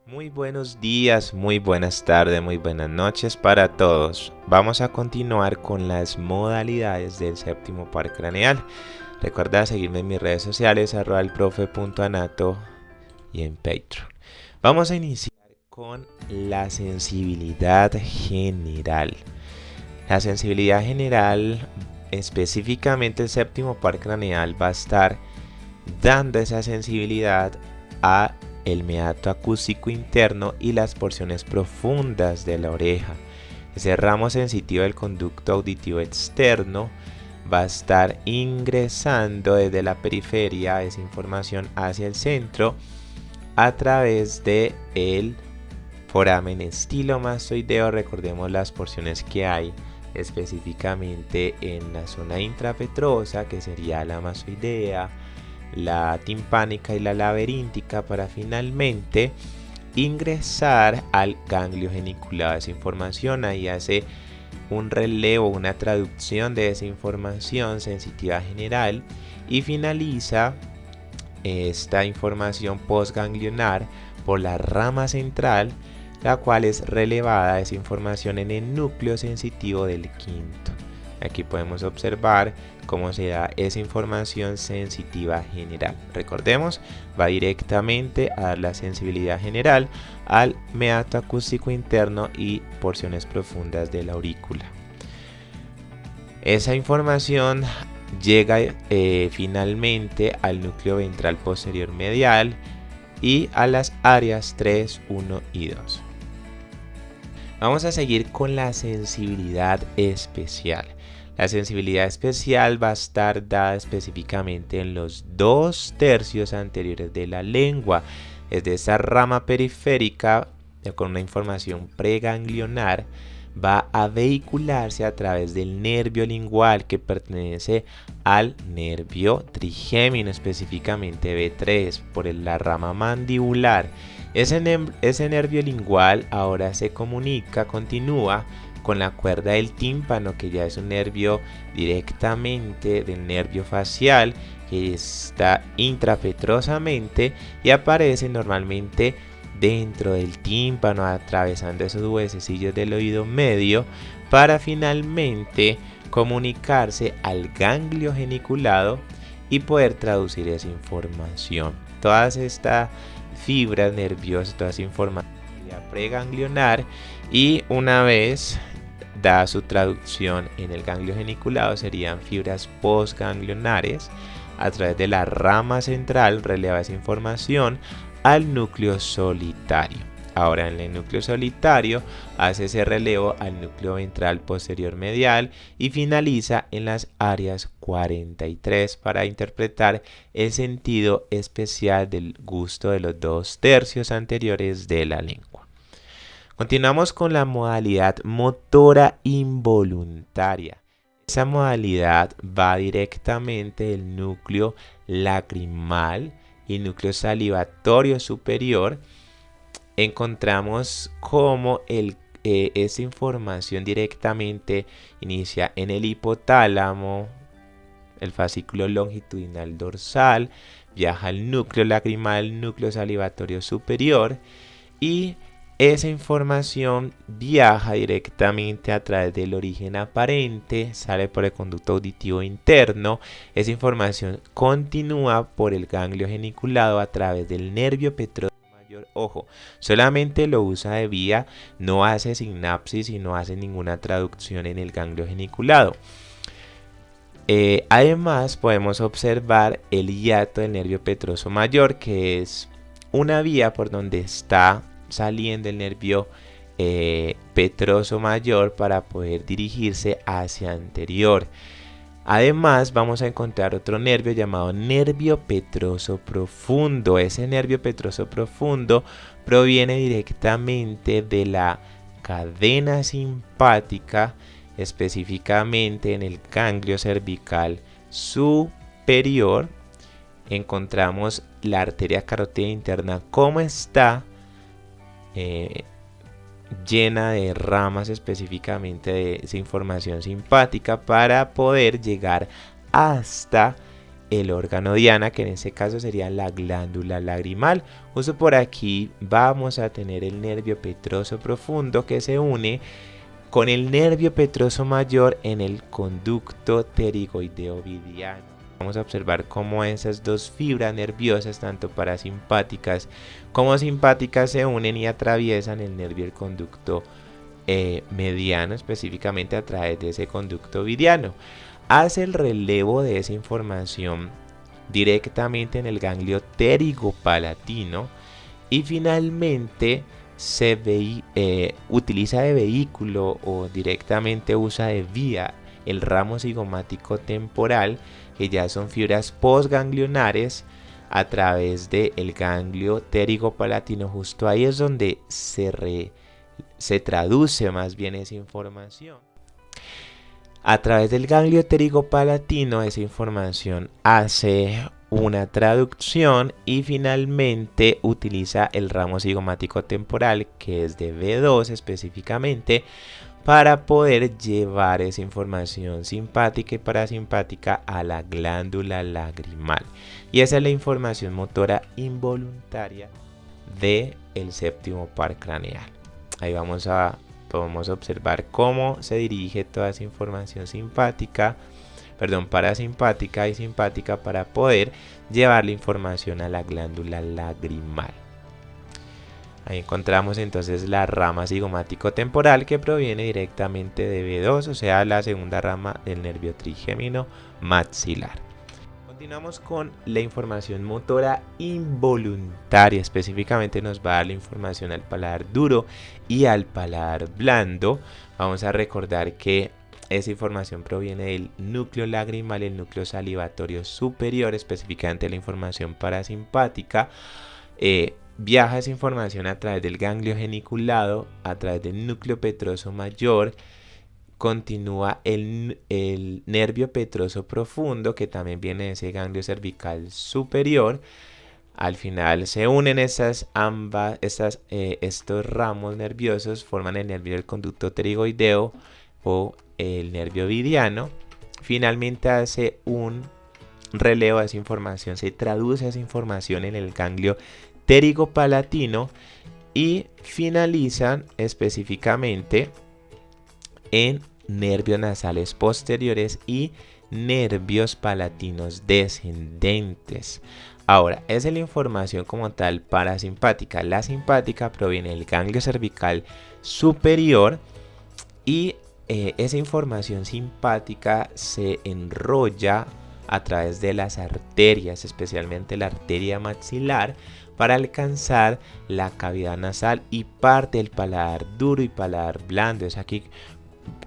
Muy buenos días, muy buenas tardes, muy buenas noches para todos. Vamos a continuar con las modalidades del séptimo par craneal. Recuerda seguirme en mis redes sociales, @elprofe.anato y en Patreon. Vamos a iniciar con la sensibilidad general. La sensibilidad general, específicamente el séptimo par craneal, va a estar dando esa sensibilidad a el meato acústico interno y las porciones profundas de la oreja. Ese ramo sensitivo del conducto auditivo externo va a estar ingresando desde la periferia esa información hacia el centro a través de el foramen estilomastoideo. Recordemos las porciones que hay específicamente en la zona intrapetrosa, que sería la mastoidea, la timpánica y la laberíntica, para finalmente ingresar al ganglio geniculado. Esa información ahí hace un relevo, una traducción de esa información sensitiva general y finaliza esta información postganglionar por la rama central, la cual es relevada esa información en el núcleo sensitivo del quinto. Aquí podemos observar cómo se da esa información sensitiva general. Recordemos, va directamente a dar la sensibilidad general al meato acústico interno y porciones profundas de la aurícula. Esa información llega finalmente al núcleo ventral posterior medial y a las áreas 3, 1 y 2. Vamos a seguir con la sensibilidad especial. La sensibilidad especial va a estar dada específicamente en los 2/3 anteriores de la lengua, es de esa rama periférica con una información preganglionar. Va a vehicularse a través del nervio lingual, que pertenece al nervio trigémino, específicamente B3, por la rama mandibular. Ese nervio lingual ahora se continúa con la cuerda del tímpano, que ya es un nervio directamente del nervio facial, que está intrapetrosamente y aparece normalmente dentro del tímpano, atravesando esos huesecillos del oído medio, para finalmente comunicarse al ganglio geniculado y poder traducir esa información. Todas estas fibras nerviosas, toda esa información preganglionar, y una vez da su traducción en el ganglio geniculado, serían fibras postganglionares. A través de la rama central releva esa información al núcleo solitario. Ahora en el núcleo solitario hace ese relevo al núcleo ventral posterior medial y finaliza en las áreas 43 para interpretar el sentido especial del gusto de los 2/3 anteriores de la lengua. Continuamos con la modalidad motora involuntaria. Esa modalidad va directamente del núcleo lacrimal y núcleo salivatorio superior. Encontramos cómo esa información directamente inicia en el hipotálamo, el fascículo longitudinal dorsal, viaja al núcleo lacrimal, núcleo salivatorio superior, y esa información viaja directamente a través del origen aparente, sale por el conducto auditivo interno. Esa información continúa por el ganglio geniculado a través del nervio petroso mayor. Ojo, solamente lo usa de vía, no hace sinapsis y no hace ninguna traducción en el ganglio geniculado. Además podemos observar el hiato del nervio petroso mayor, que es una vía por donde está saliendo el nervio petroso mayor para poder dirigirse hacia anterior. Además vamos a encontrar otro nervio llamado nervio petroso profundo. Ese nervio petroso profundo proviene directamente de la cadena simpática, específicamente en el ganglio cervical superior. Encontramos la arteria carótida interna, cómo está llena de ramas específicamente de esa información simpática, para poder llegar hasta el órgano diana, que en este caso sería la glándula lagrimal. Justo por aquí vamos a tener el nervio petroso profundo que se une con el nervio petroso mayor en el conducto pterigoideo-vidiano. Vamos a observar cómo esas dos fibras nerviosas, tanto parasimpáticas como simpáticas, se unen y atraviesan el nervio del conducto mediano, específicamente a través de ese conducto vidiano. Hace el relevo de esa información directamente en el ganglio pterigopalatino y finalmente utiliza de vehículo o directamente usa de vía el ramo cigomático temporal, que ya son fibras postganglionares, a través del ganglio pterigopalatino. Justo ahí es donde se traduce más bien esa información. A través del ganglio pterigopalatino esa información hace una traducción y finalmente utiliza el ramo cigomático temporal, que es de V2 específicamente, para poder llevar esa información simpática y parasimpática a la glándula lagrimal. Y esa es la información motora involuntaria del séptimo par craneal. Ahí podemos observar cómo se dirige toda esa información parasimpática y simpática para poder llevar la información a la glándula lagrimal. Ahí encontramos entonces la rama cigomático temporal, que proviene directamente de V2, o sea, la segunda rama del nervio trigémino maxilar. Continuamos con la información motora involuntaria. Específicamente nos va a dar la información al paladar duro y al paladar blando. Vamos a recordar que esa información proviene del núcleo lagrimal y el núcleo salivatorio superior, específicamente la información parasimpática. Viaja esa información a través del ganglio geniculado, a través del núcleo petroso mayor. Continúa el nervio petroso profundo, que también viene de ese ganglio cervical superior. Al final se unen estos ramos nerviosos, forman el nervio del conducto pterigoideo o el nervio vidiano. Finalmente hace un relevo de esa información, se traduce esa información en el ganglio pterigopalatino y finalizan específicamente en nervios nasales posteriores y nervios palatinos descendentes. Ahora, esa es la información como tal parasimpática. La simpática proviene del ganglio cervical superior y esa información simpática se enrolla a través de las arterias, especialmente la arteria maxilar, para alcanzar la cavidad nasal y parte del paladar duro y paladar blando. Es aquí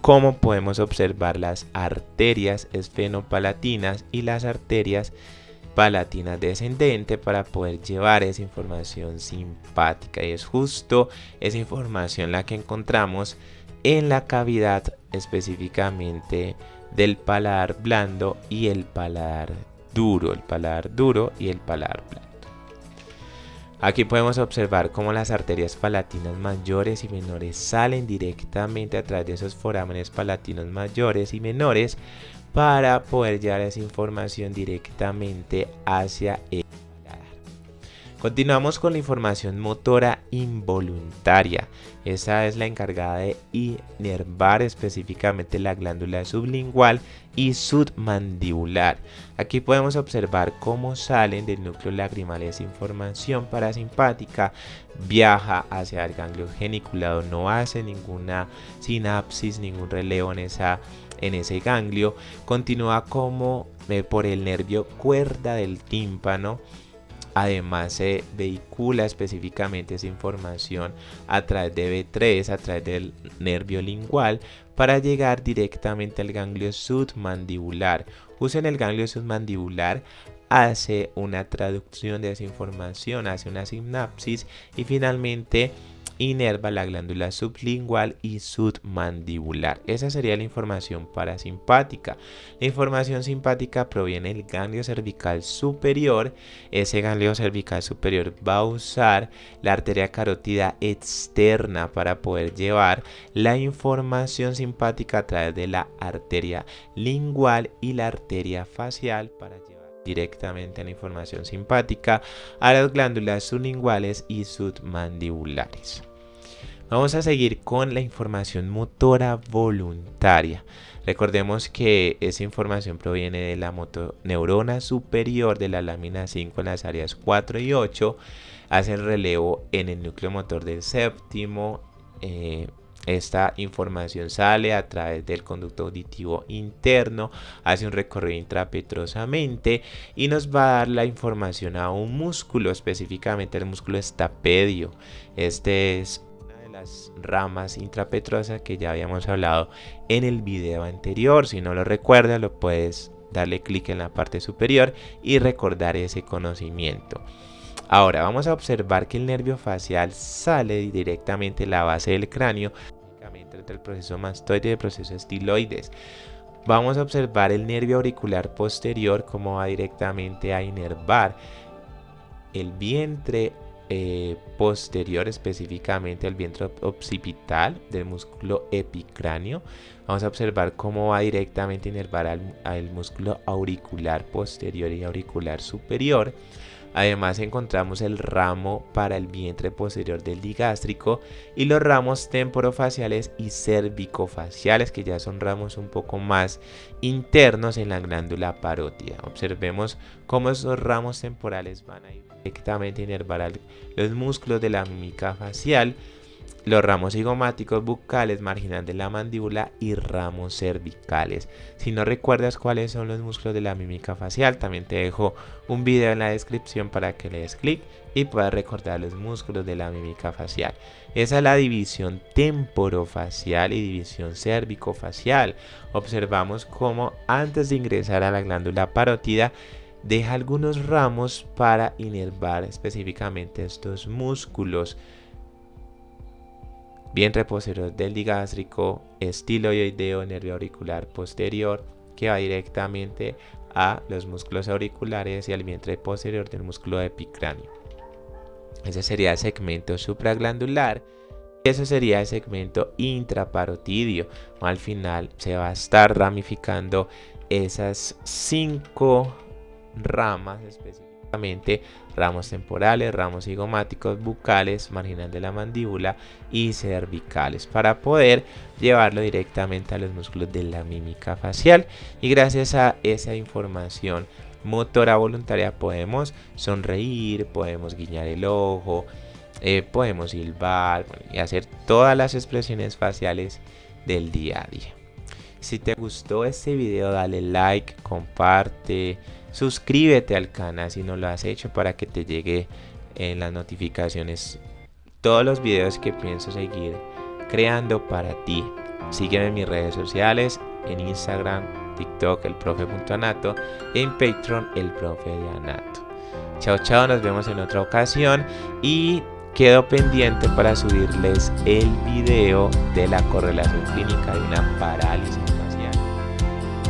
como podemos observar las arterias esfenopalatinas y las arterias palatinas descendentes para poder llevar esa información simpática, y es justo esa información la que encontramos en la cavidad específicamente del paladar blando y el paladar duro, y el paladar blando. Aquí podemos observar cómo las arterias palatinas mayores y menores salen directamente a través de esos forámenes palatinos mayores y menores para poder llevar esa información directamente hacia el paladar. Continuamos con la información motora involuntaria. Esa es la encargada de inervar específicamente la glándula sublingual y submandibular. Aquí podemos observar cómo salen del núcleo lagrimal esa información parasimpática, viaja hacia el ganglio geniculado, no hace ninguna sinapsis, ningún relevo en ese ganglio, continúa como por el nervio cuerda del tímpano. Además se vehicula específicamente esa información a través de V3, a través del nervio lingual, para llegar directamente al ganglio submandibular. Justo en el ganglio submandibular hace una traducción de esa información, hace una sinapsis y finalmente inerva la glándula sublingual y submandibular. Esa sería la información parasimpática. La información simpática proviene del ganglio cervical superior. Ese ganglio cervical superior va a usar la arteria carótida externa para poder llevar la información simpática a través de la arteria lingual y la arteria facial para llevar directamente a la información simpática, a las glándulas sublinguales y submandibulares. Vamos a seguir con la información motora voluntaria. Recordemos que esa información proviene de la motoneurona superior de la lámina 5 en las áreas 4 y 8. Hace el relevo en el núcleo motor del séptimo. Esta información sale a través del conducto auditivo interno, hace un recorrido intrapetrosamente y nos va a dar la información a un músculo, específicamente el músculo estapedio. Este es una de las ramas intrapetrosas que ya habíamos hablado en el video anterior. Si no lo recuerdas, lo puedes darle clic en la parte superior y recordar ese conocimiento. Ahora vamos a observar que el nervio facial sale directamente de la base del cráneo, entre el proceso mastoide y el proceso estiloides. Vamos a observar el nervio auricular posterior como va directamente a inervar el vientre posterior, específicamente el vientre occipital del músculo epicráneo. Vamos a observar cómo va directamente a inervar al músculo auricular posterior y auricular superior. Además encontramos el ramo para el vientre posterior del digástrico y los ramos temporofaciales y cervicofaciales, que ya son ramos un poco más internos en la glándula parótida. Observemos cómo esos ramos temporales van a ir directamente a inervar los músculos de la mímica facial, los ramos cigomáticos, bucales, marginal de la mandíbula y ramos cervicales. Si no recuerdas cuáles son los músculos de la mímica facial, también te dejo un video en la descripción para que le des clic y puedas recordar los músculos de la mímica facial. Esa es la división temporofacial y división cervicofacial. Observamos cómo antes de ingresar a la glándula parótida deja algunos ramos para inervar específicamente estos músculos. Vientre posterior del digástrico, estiloideo, nervio auricular posterior, que va directamente a los músculos auriculares y al vientre posterior del músculo epicráneo. Ese sería el segmento supraglandular. Y eso sería el segmento intraparotidio. Al final se va a estar ramificando esas 5 ramas específicamente. Ramos temporales, ramos cigomáticos, bucales, marginal de la mandíbula y cervicales, para poder llevarlo directamente a los músculos de la mímica facial. Y gracias a esa información motora voluntaria podemos sonreír, podemos guiñar el ojo, podemos silbar y hacer todas las expresiones faciales del día a día. Si te gustó este video, dale like, comparte, suscríbete al canal si no lo has hecho para que te llegue en las notificaciones todos los videos que pienso seguir creando para ti. Sígueme en mis redes sociales, en Instagram, TikTok, elprofe.anato, y en Patreon, el profe de Anato. Chao, chao, nos vemos en otra ocasión y quedo pendiente para subirles el video de la correlación clínica de una parálisis.